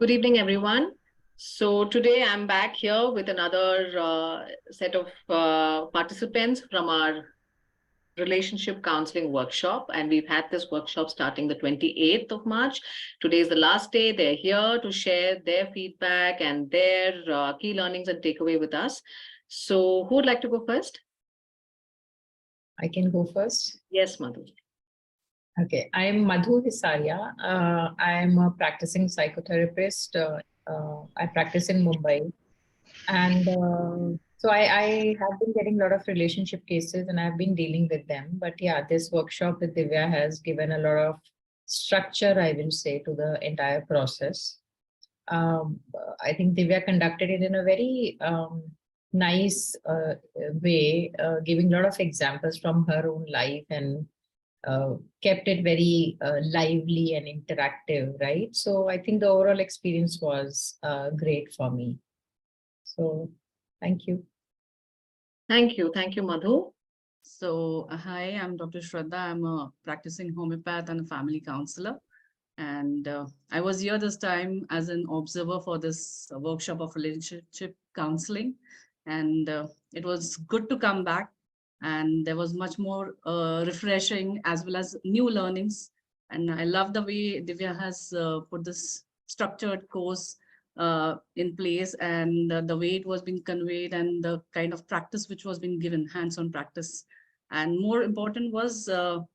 Good evening, everyone. So today I'm back here with another set of participants from our Relationship Counseling workshop. And we've had this workshop starting the 28th of March. Today is the last day. They're here to share their feedback and their key learnings and takeaway with us. So who would like to go first? I can go first. Yes, Madhu. Okay, I'm Madhu Hisaria. I'm a practicing psychotherapist. I practice in Mumbai. And so I have been getting a lot of relationship cases and I've been dealing with them. But yeah, this workshop with Divya has given a lot of structure, I will say, to the entire process. I think Divya conducted it in a very nice way, giving a lot of examples from her own life and kept it very lively and interactive, right? So I think the overall experience was great for me. So thank you. Thank you. Thank you, Madhu. So hi, I'm Dr. Shraddha. I'm a practicing homeopath and a family counselor. And I was here this time as an observer for this workshop of relationship counseling. And it was good to come back. And there was much more refreshing as well as new learnings. And I love the way Divya has put this structured course in place, and the way it was being conveyed and the kind of practice which was being given, hands-on practice. And more important was the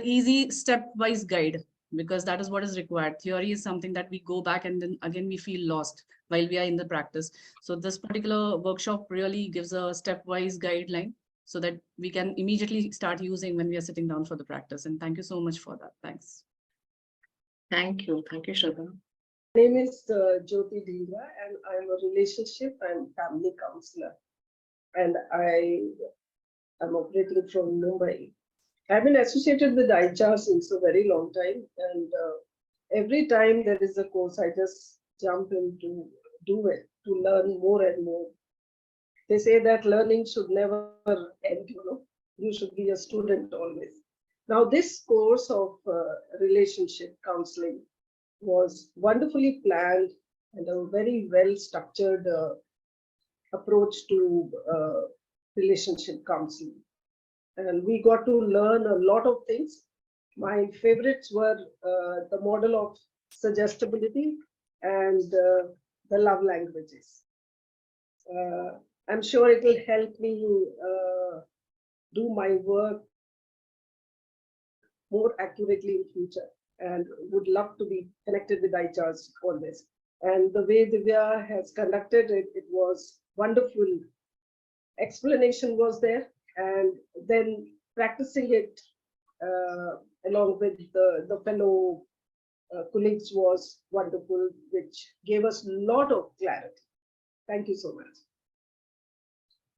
easy step-wise guide, because that is what is required. Theory is something that we go back and then again we feel lost while we are in the practice. So this particular workshop really gives a stepwise guideline so that we can immediately start using when we are sitting down for the practice. And thank you so much for that. Thanks. Thank you. Thank you, Shraddha. My name is Jyoti Dhingra, and I'm a relationship and family counselor. And I am operating from Mumbai. I've been associated with ICHARS since a very long time, and every time there is a course, I just jump in to do it, to learn more and more. They say that learning should never end, you should be a student always. Now, this course of relationship counseling was wonderfully planned and a very well structured approach to relationship counseling. And we got to learn a lot of things. My favorites were the model of suggestibility and the love languages. I'm sure it will help me do my work more accurately in future, and would love to be connected with ICHARS for this. And the way Divya has conducted it, it was wonderful. Explanation was there, and then practicing it along with the fellow colleagues was wonderful, which gave us a lot of clarity. Thank you so much.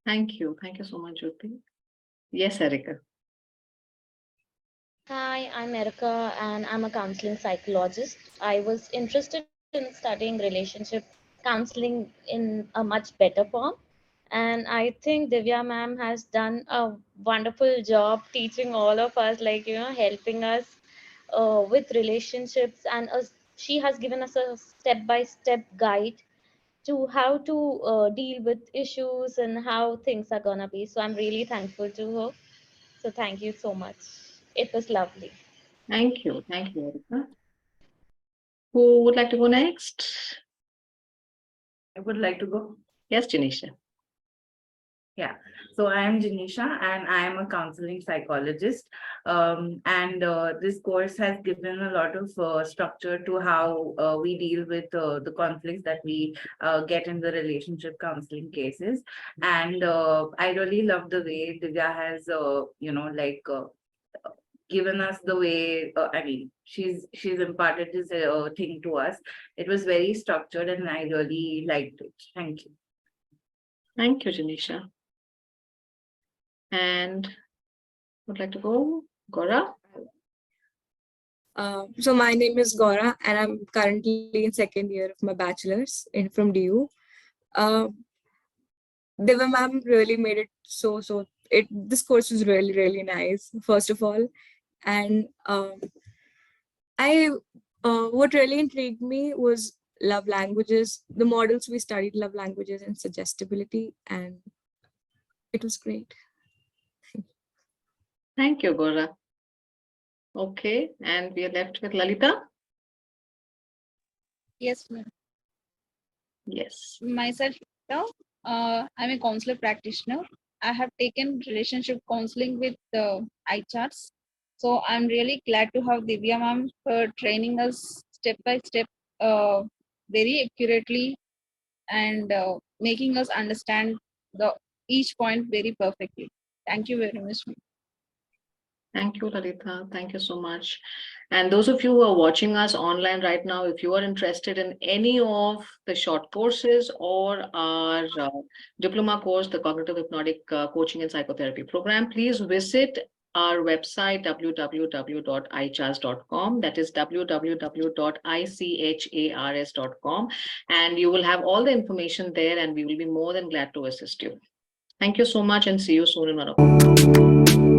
Thank you. Thank you so much, Jyoti. Yes, Erica. Hi, I'm Erica and I'm a counseling psychologist. I was interested in studying relationship counseling in a much better form. And I think Divya ma'am has done a wonderful job teaching all of us, helping us with relationships. And she has given us a step-by-step guide to how to deal with issues and how things are gonna be. So I'm really thankful to her. So thank you so much. It was lovely. Thank you. Thank you, Erica. Who would like to go next? I would like to go. Yes, Janisha. Yeah, so I am Janisha and I am a counseling psychologist. This course has given a lot of structure to how we deal with the conflicts that we get in the relationship counseling cases. And I really love the way Divya has, given us the way, she's imparted this thing to us. It was very structured and I really liked it. Thank you. Thank you, Janisha. And would like to go, Gaura? So my name is Gaura and I'm currently in second year of my bachelor's from DU. Deva ma'am really made it this course was really, really nice, first of all. And what really intrigued me was love languages. The models we studied, love languages and suggestibility, and it was great. Thank you, Gora. Okay, and we are left with Lalita. Yes, ma'am. Yes. Myself, I'm a counselor practitioner. I have taken relationship counseling with ICHARS. So I'm really glad to have Divya ma'am for training us step by step, very accurately, and making us understand each point very perfectly. Thank you very much, ma'am. Thank you, Lalita. Thank you so much. And those of you who are watching us online right now, if you are interested in any of the short courses or our diploma course, the Cognitive Hypnotic Coaching and Psychotherapy Program, please visit our website, www.ichars.com. That is www.ichars.com. And you will have all the information there, and we will be more than glad to assist you. Thank you so much, and see you soon in one of